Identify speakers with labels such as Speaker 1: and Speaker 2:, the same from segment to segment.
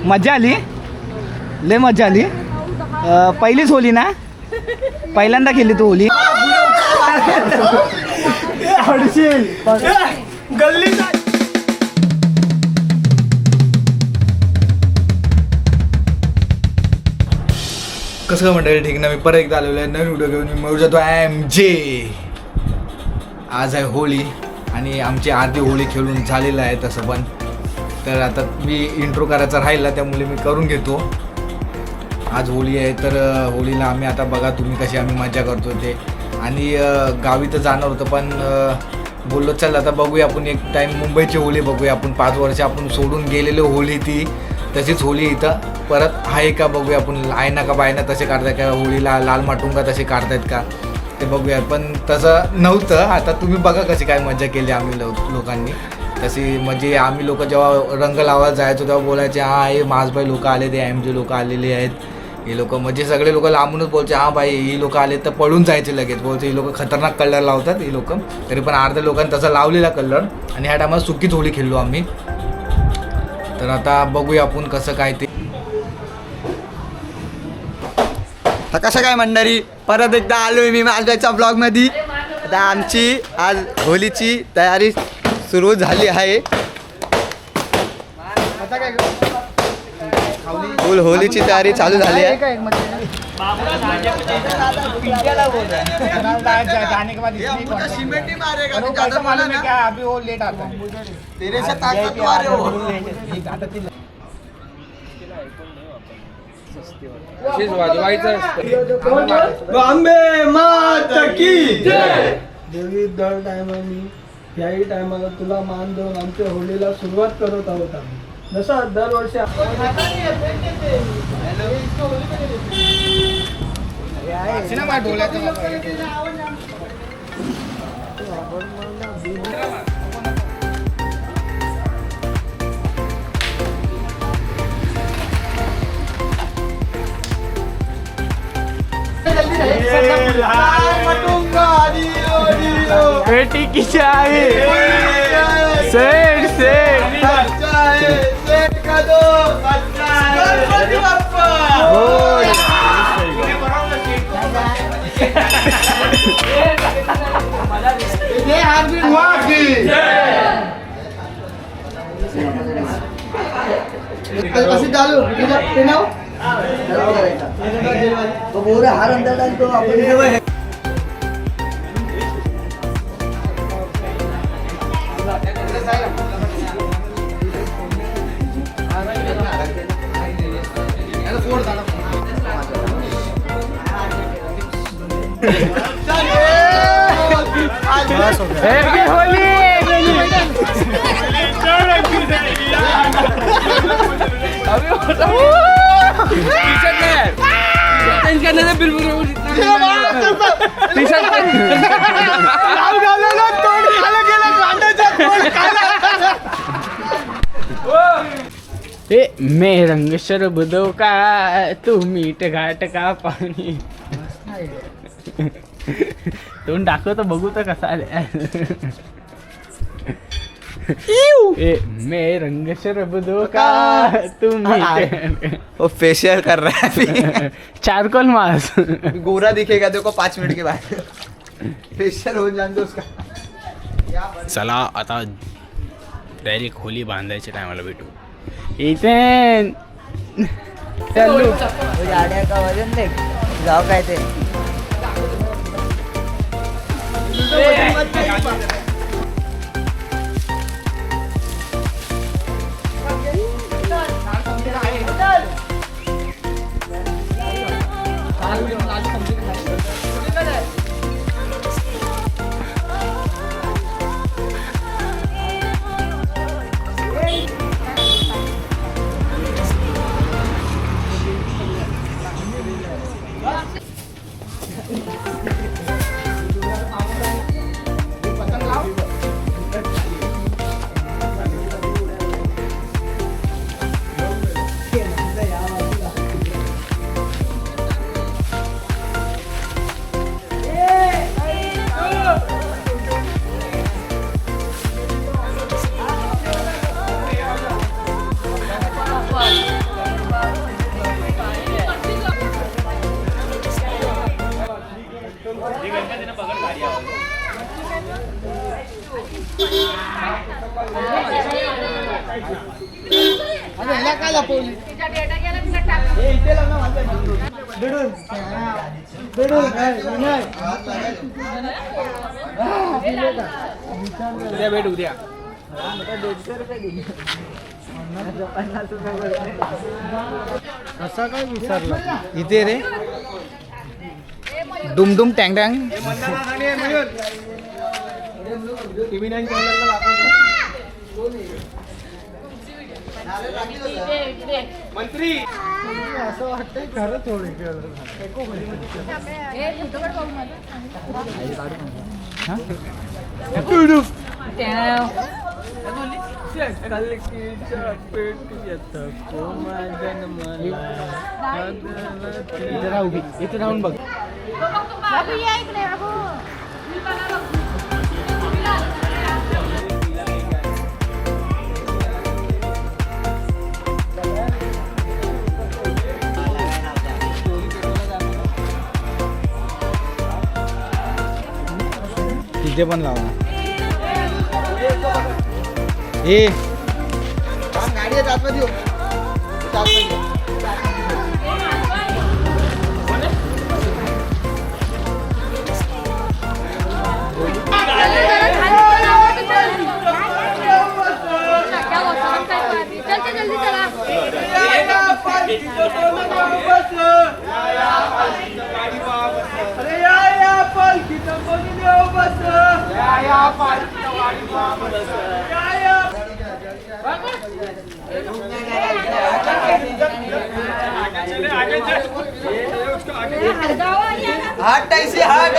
Speaker 1: मजा आली, लय मजा आली. पहिलीच होली ना, पहिल्यांदा केली तू होली. गल्ली कसं काय म्हणता ठीक ना. मी परत एकदा आलेलो आहे नवीन व्हिडिओ घेऊन. मी मयूर जातो MJ. आज आहे होळी आणि आमची अर्धी होळी खेळून झालेलं आहे तसं पण. तर आता मी इंट्रो करायचा राहिला त्यामुळे मी करून घेतो. आज होळी आहे तर होळीला आम्ही आता बघा तुम्ही कशी आम्ही मजा करतो ते. आणि गावी तर जाणार होतं पण बोललो चल आता बघूया आपण एक टाईम मुंबईची होळी बघूया आपण. 5 वर्ष आपण सोडून गेलेलो होळी ती तशीच होळी इथं परत आहे का बघूया आपण. आहे ना का बाय ना तसे काढताय का होळीला लाल माटुंगा तसे काढतायत का ते बघूया. पण तसं नव्हतं. आता तुम्ही बघा कशी काय मजा केली आम्ही लोकांनी तशी. म्हणजे आम्ही लोक जेव्हा रंग लावायला जायचो तेव्हा बोलायचे हां हे माझबाई लोक आले ते MJ लोक आलेले आहेत. हे लोक म्हणजे सगळे लोक लांबूनच बोलचे हां बाई ही लोक आले तर पळून जायचे लगेच. बोलते ही लोक खतरनाक कलर लावतात ही लोक. तरी पण अर्ध्या लोकांनी तसा लावलेला कलर. आणि ह्या टायमाला सुकीच होळी खेळलो आम्ही. तर आता बघूया आपण कसं काय ते.
Speaker 2: तर कसं काय मंडळी परत एकदा आलोय मी माझ्याच्या ब्लॉगमध्ये. आता आमची आज होलीची तयारी सुरू झाली आहे. फुल होलीची तयारी चालू झाली आहे.
Speaker 3: बॉम्बे माता की जय. देवी दर टायमानी याही टायमाला तुला मान देऊन आमच्या होळीला सुरुवात करत आहोत आम्ही. जसं दरवर्षी
Speaker 1: बेटी की चाय सेठ सेठ
Speaker 2: हार अंदर डाल तो आपण
Speaker 1: मैं रंग शरब दो का तू मीठ घाट का पाणी. तोंड दाखवतो बघू तर कसा आले. मैं रंग शरब दो का तू मीठ.
Speaker 2: वो फेशियल कर रहा है.
Speaker 1: चारकोल मास
Speaker 2: गोरा दिखेगा देखो 5 मिनट के बाद. फेशियल हो जान दो उसका.
Speaker 1: चला आता डायरेक्ट होली बांधायच्या टायमाला भेटू. इथे
Speaker 2: गाड्या का वजन दे जाऊ काय ते.
Speaker 1: उद्या
Speaker 3: असा काय विचारला
Speaker 1: इथे रे डुमडुम टँग टँग
Speaker 3: मंत्री असं वाटतंय खरं थोडे इथे राहून बघ
Speaker 4: बाबू या इकडे बाबू
Speaker 1: तिथे पण लावा ए
Speaker 2: गाडी आहे आतमध्ये
Speaker 4: चलते जल्दी चला
Speaker 3: अरे या पालखीचं बघून येऊ बस या पालखीचं वाडी बस
Speaker 2: हटायची हट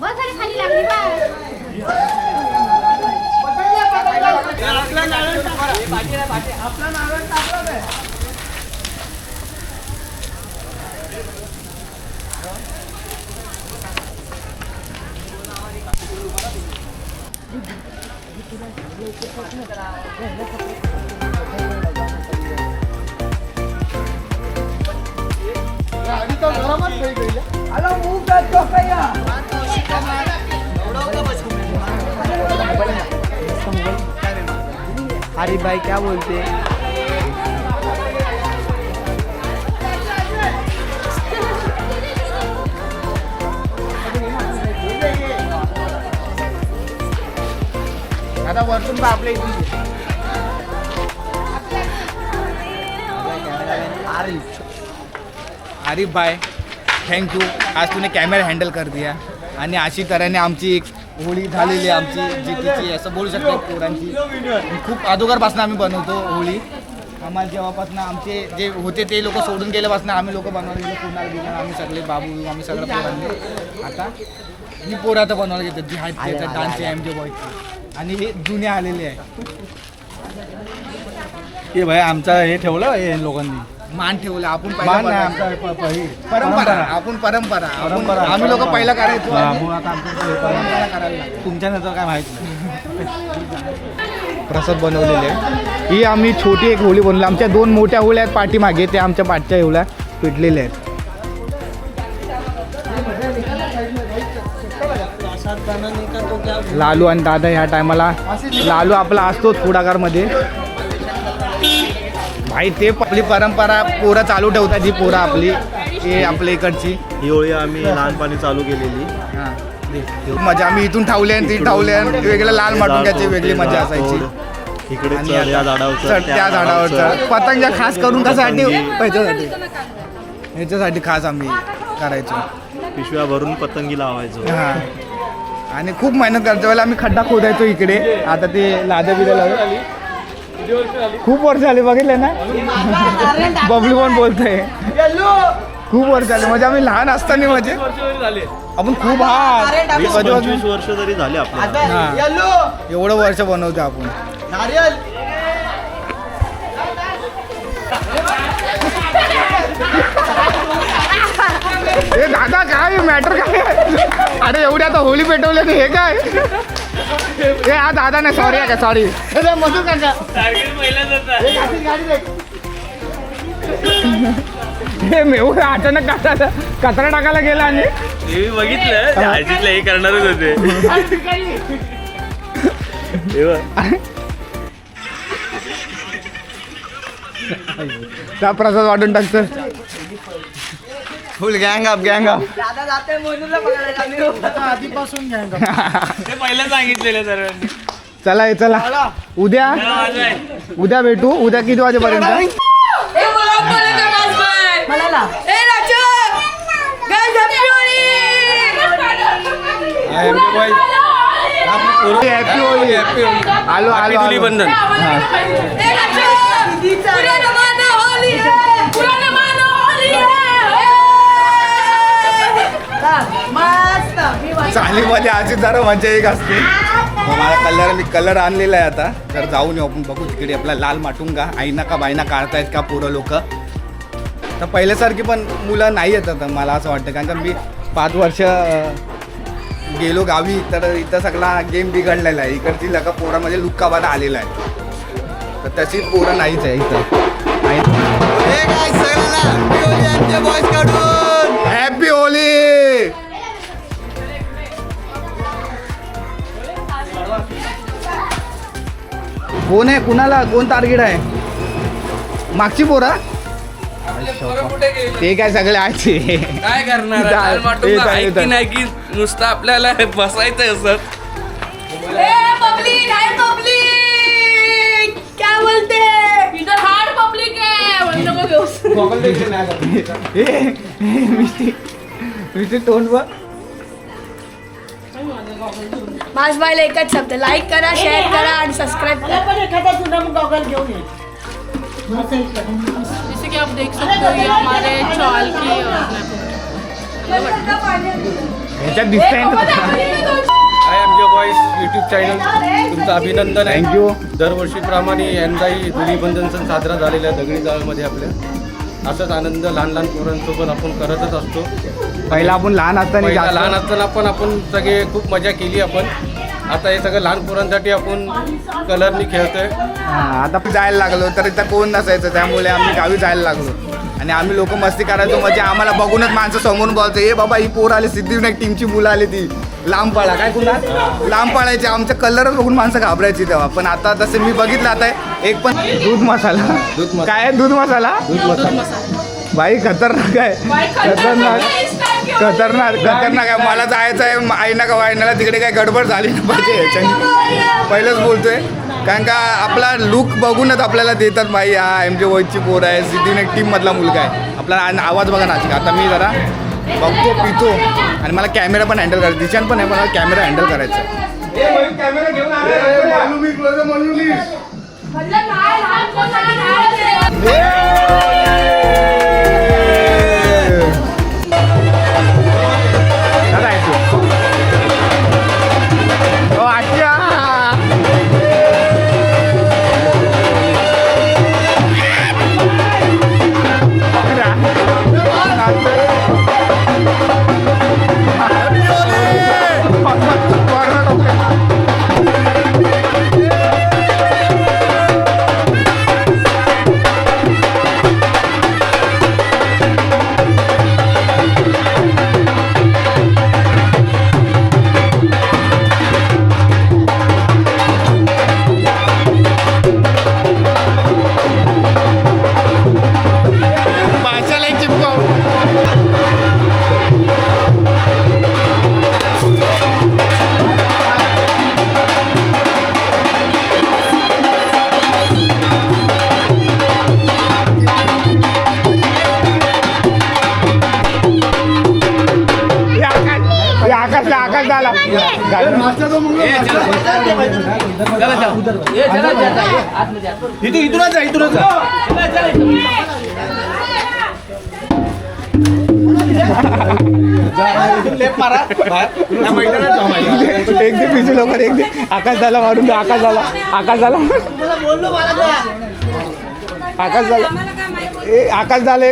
Speaker 4: बस अरे खाली लागली बा
Speaker 3: आपला नारळ टाकला नाही
Speaker 2: अरे भाई क्या बोलते
Speaker 1: आता वरतून बा आपल्या इथून आरिफ भाई थँक्यू आज तूने कॅमेरा हँडल कर दिया आणि अशी तऱ्हेने आमची एक होळी झालेली आहे आमची जीतीची असं बोलू शकतो पोरांची खूप अगोदरपासून आम्ही बनवतो होळी आम्हाला जेव्हापासून आमचे जे होते ते लोक सोडून गेल्यापासून आम्ही लोक बनवायला गेलो पुन्हा गेलो आम्ही सगळे बाबू आम्ही सगळं पोरांनी आता ही पोरं आता बनवायला घेतात जी आहेत डान्सचे एम.जे. बॉयचे आणि हे जुने आलेले आहे
Speaker 3: हे भाई आमचा हे ठेवलं हे लोकांनी
Speaker 1: मान ठेवलं आपण
Speaker 3: मान
Speaker 1: पहिला
Speaker 3: नाही
Speaker 1: बघायचो.
Speaker 3: आमचा
Speaker 1: परंपरा आपण परंपरा
Speaker 3: परंपरा.
Speaker 1: आम्ही लोक पहिला करायचो
Speaker 3: मग आता आमचं
Speaker 1: परंपरा करायला लागतो.
Speaker 3: तुमच्या नंतर काय माहित नाही
Speaker 1: प्रसाद बनवलेले आहे ही आम्ही छोटी एक होळी बनवली आमच्या 2 मोठ्या होळ्या आहेत पाठीमागे त्या आमच्या पाठच्या होळ्या पेटलेल्या आहेत लालू आणि दादा ह्या टायमाला लालू आपला असतो पुढाकारमध्ये भाई ते आपली परंपरा पोरं चालू ठेवतात ही पोरं आपली हे आपल्या इकडची
Speaker 5: ही होळी आम्ही लहानपणी चालू केलेली.
Speaker 1: हां मजा आम्ही इथून ठावले आणि ती ठावले आणि वेगळं लाल माटुंग्याची वेगळी मजा असायची
Speaker 5: इकडे
Speaker 1: आणि
Speaker 5: चढ या
Speaker 1: आता
Speaker 5: झाडावर
Speaker 1: चढ त्या झाडावरचा पतंग खास करून कशासाठी ह्याच्यासाठी खास आम्ही करायचो
Speaker 5: पिशव्या भरून पतंगी लावायचो.
Speaker 1: हां आणि खूप मेहनत करायच्या वेळेला आम्ही खड्डा खोदायचो इकडे आता ते लाद्या बिद्या खूप वर्ष झाली बघितले ना बबलू पण बोलतोय खूप वर्ष झाले म्हणजे आम्ही लहान असताना म्हणजे आपण खूप
Speaker 5: 20-25 वर्ष तरी झाले आपल्याला.
Speaker 1: एवढं वर्ष बनवतो आपण
Speaker 2: नारियल
Speaker 1: हे दादा काय मॅटर काय अरे एवढी आता होळी पेटवली हे काय हे हा दादा नाही सॉरी का सॉरी मधू काका हे एवढं अचानक कचरा टाकायला गेला आणि
Speaker 5: मी बघितलं आजीतलं हे करणारच होते
Speaker 1: त्या प्रसाद वाटून टाकतं.
Speaker 2: फुल गँग अप गँग अप.
Speaker 5: ते पहिलं सांगितलेलं सर्वांनी.
Speaker 1: चला चला उद्या भेटू. उद्या किती वाजेपर्यंत? हॅपी होळी. आलो आलो
Speaker 5: धुलीवंदन.
Speaker 2: चालीमध्ये अशी जरा मजा एक असते. मग मला मी कलर आणलेला आहे आता. तर जाऊन येऊ आपण, बघू तिकडे आपला लाल माटुंगा आईना का बाईना काढतायत का पोरं लोक. तर पहिल्यासारखी पण मुलं नाही येत आता मला असं वाटतं. कारण का मी 5 वर्ष गेलो गावी, तर इथं सगळा गेम बिघडलेला आहे. इकडची लका पोरामध्ये लुक्काबादा आलेला आहे. तर तशी पोरं नाहीच आहे इथं. Happy Holy. कोण आहे, कुणाला कोण टार्गेट आहे? मागची पोरा ते काय सगळे आहे.
Speaker 6: काय करणार
Speaker 2: येत आहे, येत आहे.
Speaker 6: ऐकी नाही की नुसतं आपल्याला बसायचं असत.
Speaker 4: पब्लिक हाय पब्लिक काय बोलते इधर हार्ड पब्लिक है नको
Speaker 2: मिस्टी तोंड बघ.
Speaker 4: माझ बायला एकच शब्द लाईक करा शेअर करा आणि सबस्क्राइब करा.
Speaker 7: जैसे कि आप देख सकते हो ये हमारे चौल की
Speaker 2: ह्याच्यात दिसतंय
Speaker 5: I M J boys YouTube channel तुमचं अभिनंदन आहे.
Speaker 2: थँक्यू.
Speaker 5: दरवर्षीप्रमाणे यंदाही धुलीवंदन सण साजरा झालेला आहे दगडी जाळमध्ये आपल्या. असाच आनंद लहान लहान पोरांसोबत आपण करतच असतो.
Speaker 2: पहिला आपण लहान असताना
Speaker 5: पहिला
Speaker 2: जास्त-
Speaker 5: लहान असताना पण आपण सगळे खूप मजा केली आपण. आता हे सगळं लहान पोरांसाठी आपण कलरनी खेळतोय.
Speaker 2: हां, आता जायला लागलो तर इथं कोण नसायचं, त्यामुळे आम्ही गावी जायला लागलो. आणि आम्ही लोक मस्ती करायचो. म्हणजे आम्हाला बघूनच माणसं समोरून बोलतो, ए बाबा ही पोर आली, सिद्धिविनायक टीमची मुलं आली, ती लांब पळा काय कुणा लांब पळायचे. आमचं कलरच बघून माणसं घाबरायची तेव्हा. पण आता तसं मी बघितलं आता एक पण दूध मसाला काय आहे? दूध मसाला बाई खतरनाक आहे. खतरनाक आहे. मला जायचं आहे आईना का वाईनाला, तिकडे काय गडबड झाली नाही पाहिजे ह्याच्याने पहिलंच बोलतोय. कारण का आपला लुक बघूनच आपल्याला देतात बाई हा एम जे वॉईजची पोर आहे, सिद्धिविनायक टीममधला मुलगा आहे. आपला आवाज बघा नाशिक. आता मी जरा बघतो पितो आणि मला कॅमेरा पण हँडल करायचा. दिशान पण आहे, मला कॅमेरा हँडल करायचा आहे. कॅमेरा घेऊन आकाश झाला. इथूनच जा, इथूनच जा. एक दे पिछे लवकर, एक दे. आकाश झाला मारून दे. आकाश झाला, आकाश झाला, आकाश झाला, आकाश झाले.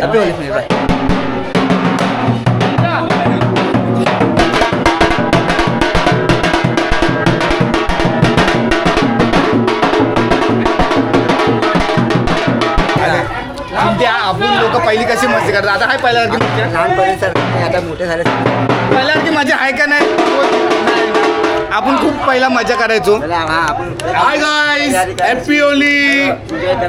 Speaker 2: आपण लोक पहिली कशी मस्ती करतात आता हाय पहिल्यासारखी मजा
Speaker 8: लहानपणी आता मोठे झाले
Speaker 2: पहिल्यासारखी मजा आहे का नाही आपण खूप पहिला मजा करायचो
Speaker 9: हाय गाईज हॅपी होली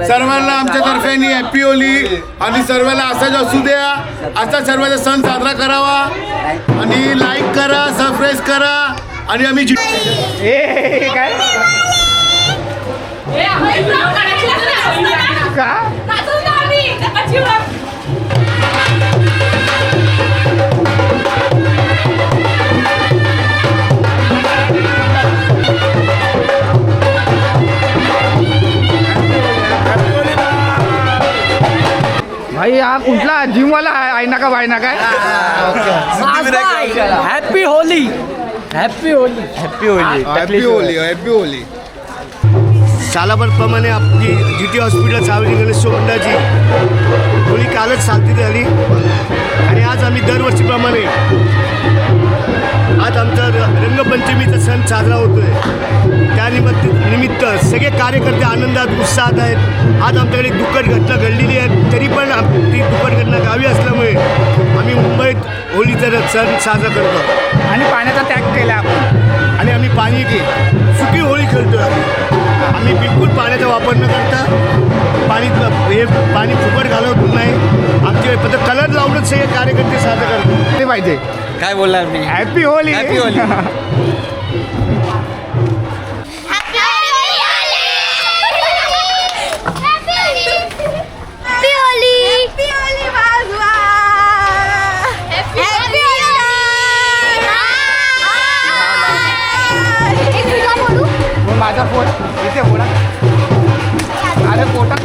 Speaker 9: सर्वांना आमच्या तर्फे हॅपी होली आणि सर्वांना असाच असू द्या असा सर्वांचा सण साजरा करावा आणि लाईक करा सबस्क्राईब करा आणि आम्ही
Speaker 2: काय का भाई हा कुठला जिमवाला आहे ना का बायना काय
Speaker 3: happy Holi happy Holi
Speaker 2: happy Holi happy Holi
Speaker 8: सालाभरप्रमाणे आपली GT हॉस्पिटल सार्वजनिक गणेश मंडळाची होळी कालच साजरी झाली आणि आज आम्ही दरवर्षीप्रमाणे आज आमचा रंगपंचमीचा सण साजरा होतोय निमित्त सगळे कार्यकर्ते आनंदात उत्साहात आहेत. आज आमच्याकडे दुःखद घटना घडलेली आहे तरी पण ती दुःखद घटना गावी असल्यामुळे आम्ही मुंबईत होळीचा सण साजरा करतो
Speaker 2: आणि पाण्याचा त्याग केला आपण
Speaker 8: आणि आम्ही पाणी सुकी होळी खेळतो आम्ही बिलकुल पाण्याचा वापर न करता पाणी फुकट घालवत नाही आमचे फक्त कलर लावूनच सगळे कार्यकर्ते साजरे करतो
Speaker 2: ते पाहिजे
Speaker 1: काय बोलणार मी
Speaker 2: हॅपी होली
Speaker 1: हॅपी होली माझा फोन इथे बोला अरे पोटा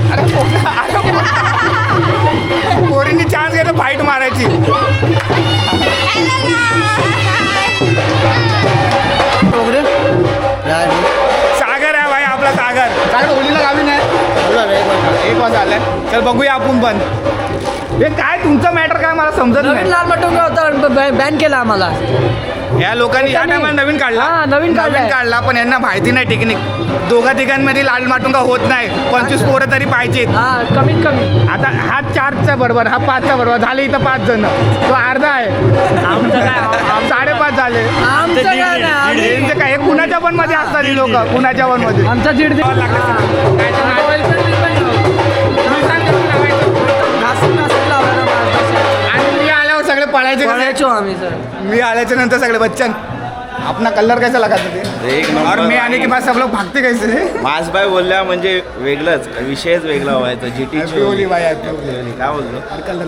Speaker 1: पोरींनी चान्स घेतो फाईट मारायची सागर आहे भाई आपला सागर होलीला गावी नाही 1 वाजता आलाय चल बघूया आपण पण हे काय तुमचं मॅटर काय मला समजत नाही
Speaker 3: लाल मटुंगा होता बॅन केला आम्हाला
Speaker 2: या लोकांनी या टायमाला नवीन काढला पण यांना माहिती नाही टेक्निक दोघा तिघांमध्ये लाल माटुंगा होत नाही 25 पोरं तरी पाहिजेत
Speaker 3: कमीत कमी
Speaker 2: आता हा 4चा बरोबर हा 5चा बरोबर झाले इथं 5 जण तो अर्धा आहे आमचं काय 5.5 झाले यांचं काय हे कुणाच्या पण मध्ये असतात ही लोक कुणाच्या पण मध्ये
Speaker 3: आमचा जीड
Speaker 2: आणि मी आल्यावर सगळे पळायचे
Speaker 3: आम्ही सर
Speaker 2: मी आल्याच्या नंतर सगळे बच्चन अपना कलर कैसा लगा तुझे और मैं आने के बाद सब लोग भागते कैसे
Speaker 10: मासबाई बोलल्या म्हणजे वेगळंच विषयच वेगळा व्हायचा
Speaker 2: happy
Speaker 10: GT
Speaker 2: Holi bye happy Holi
Speaker 10: काय बोलतो
Speaker 2: कलर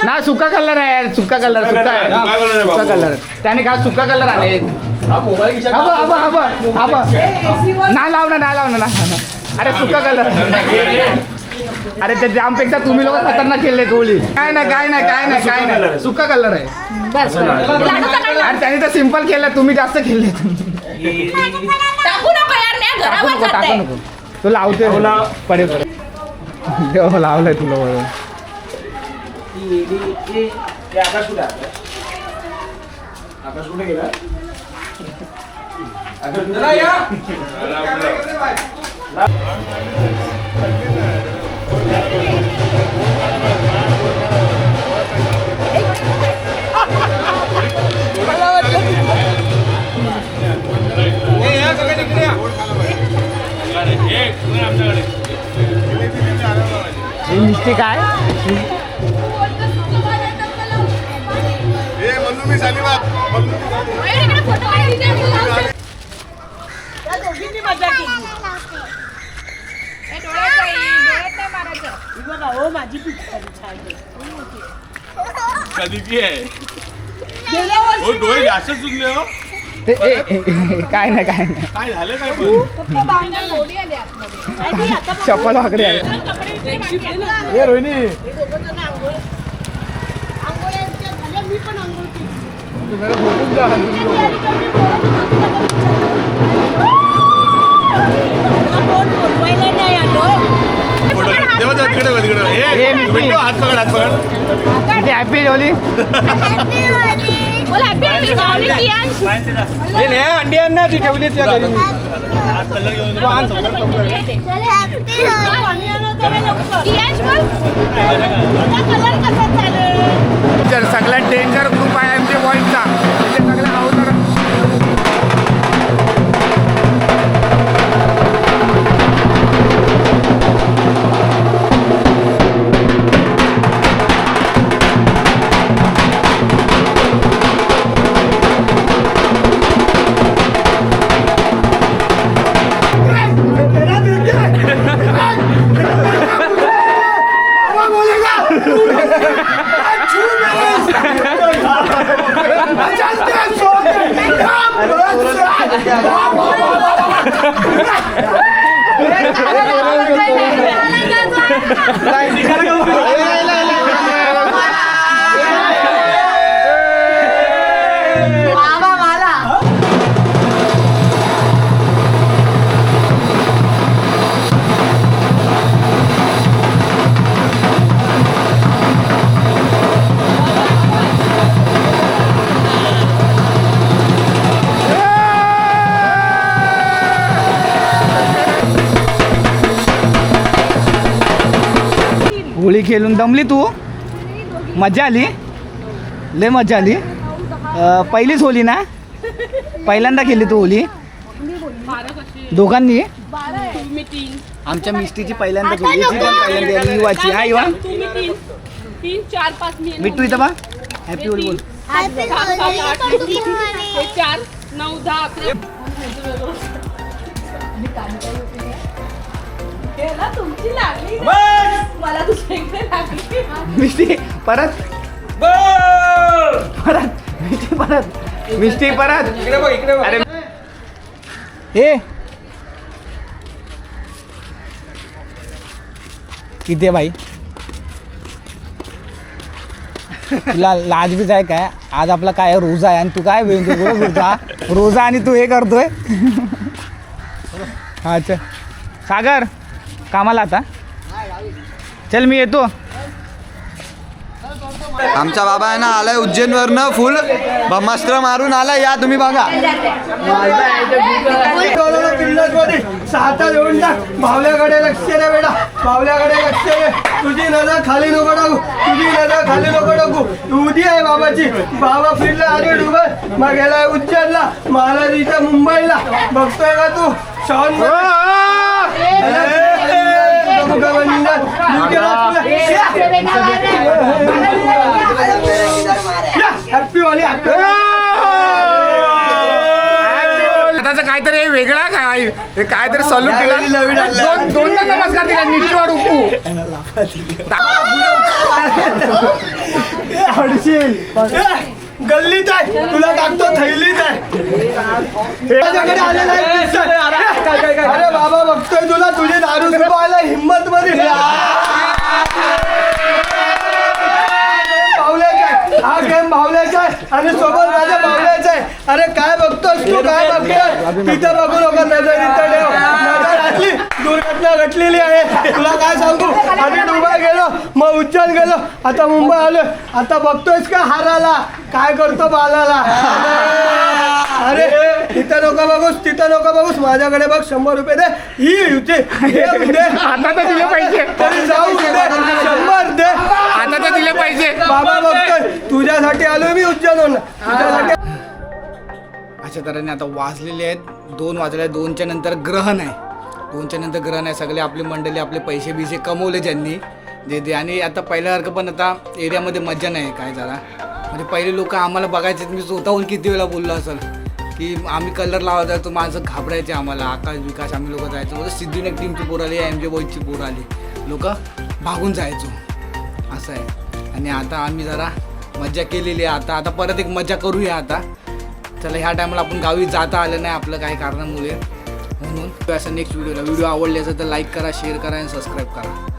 Speaker 2: ना सुका कलर आहे यार सुका कलर सुका कलर त्याने का सुका कलर आले ना लावणं ना अरे सुका कलर अरे त्या जामपेक्षा तुम्ही लोक खतरनाक खेळले होळी काय नाही सुका कलर आहे अरे त्याने तर सिंपल केलं तुम्ही जास्त खेळले टाकू नको तू लावते पडे लावलंय तुला बरोबर
Speaker 1: आकाश कुठे गेला
Speaker 2: मिस्टेक काय
Speaker 9: कधीची आहे डोळे जास्त सुचले हो
Speaker 2: काय नाही
Speaker 9: काय झालं काय
Speaker 2: चप्पल वाकडे आहे हे रोहिणी
Speaker 9: हात पकड
Speaker 2: हॅपी होली
Speaker 4: हॅपी
Speaker 2: अंडी आणणार ती ठेवली त्या घरी मी. सगळ्यात डेंजर ग्रुप आहे आमच्या बॉईजचा. सगळं अवतार होळी खेळून दमली तू? मजा आली? लय मजा आली. पहिलीच होळी ना? पहिल्यांदा खेळली तू होळी दोघांनी? आमच्या मिस्टीची पहिल्यांदा पहिल्यांदा युवाची. हा युवा
Speaker 7: 3, 4, 5
Speaker 2: मिट्टू इथं बा. हॅपी होळी बोल.
Speaker 7: 4, 9, 10, 11. तुमची लागली मला दुसरीकडे लागली.
Speaker 2: मिस्टी परत परत मिस्टी परत मिस्टी परत इकडे बघ इकडे बघ. अरे हे किती आहे भाई? तुला लाज बीज आहे काय? आज आपला काय रोजा आहे आणि तू काय रोजा रोजा आणि तू हे करतोय. हा चल सागर कामाला आता चल मी येतो.
Speaker 11: आमचा बाबा आहे ना आलाय उज्जैनवरनं फुल ब्रह्मास्त्र मारून आलाय. या तुम्ही बघा.
Speaker 3: साता देऊन टाक. भावल्याकडे लक्ष दे बेटा. भावल्याकडे लक्ष दे. तुझी नजर खाली नको टाकू. तुझी नजर खाली नको टाकू. उदी आहे बाबाची. बाबा फिरला आधी डुबय मग गेलाय उज्जैनला. मला तिथं मुंबईला बघतोय का तू? शॉन हॅपी वाली
Speaker 2: काहीतरी वेगळा काय काहीतरी सलूट केला. दोनदा नमस्कार दिला. निश्चित उपू
Speaker 3: गल्लीत आहे. तुला टाकतो थैलीत आहे. माझ्याकडे आलेला आहे. अरे बाबा बघतोय तुला. तुझी दारू सुपायला हिम्मत मध्ये हा गेम भावल्याचा आहे आणि सोबत माझ्या भावल्याचा आहे. अरे काय बघतोस तू? काय बघतोय? तिथं बघू नका. नजर इथं ठेव. नजर घातली. दुर्घटना घडलेली आहे. तुला काय सांगू? आधी दुबई गेलो मग उज्जैन गेलो आता मुंबई आलो. आता बघतोयस का हाराला काय करतो बालाला? अरे तिथं नको बघूस. तिथं नको बघूस. माझ्याकडे बघ 100 रुपये दे. ही होते
Speaker 2: आता तर दिले पाहिजे.
Speaker 3: तरी जाऊ दे. 100 दे.
Speaker 2: आता तर दिले पाहिजे.
Speaker 3: बाबा बघतोय तुझ्यासाठी आलोय मी उज्जैनहून. तुझ्यासाठी.
Speaker 1: अशा तऱ्हेने आता वाजलेले आहेत 2 वाजले. 2च्या नंतर ग्रहण आहे. 2च्या नंतर ग्रहण आहे. सगळे आपली मंडळी आपले पैसे बिसे कमवले ज्यांनी जे आणि आता पहिल्यासारखं पण आता एरियामध्ये मजा नाही काय जरा. म्हणजे पहिले लोक आम्हाला बघायचे. मी स्वतःहून किती वेळा बोललो असेल की आम्ही कलर लावत जायचो. माणसं घाबरायचे आम्हाला. आकाश विकास आम्ही लोक जायचो. सिद्धिविनायक टीमची पोर आली. एम जे बॉयची पोर आली. लोक भागून जायचो असं आहे. आणि आता आम्ही जरा मजा केलेली आहे. आता परत एक मजा करूया आता. चला ह्या टायमाला आपण गावी जाता आलं नाही आपलं काही कारणामुळे म्हणून. असं नेक्स्ट व्हिडिओ आवडली असेल तर लाईक करा, शेअर करा आणि सबस्क्राईब करा.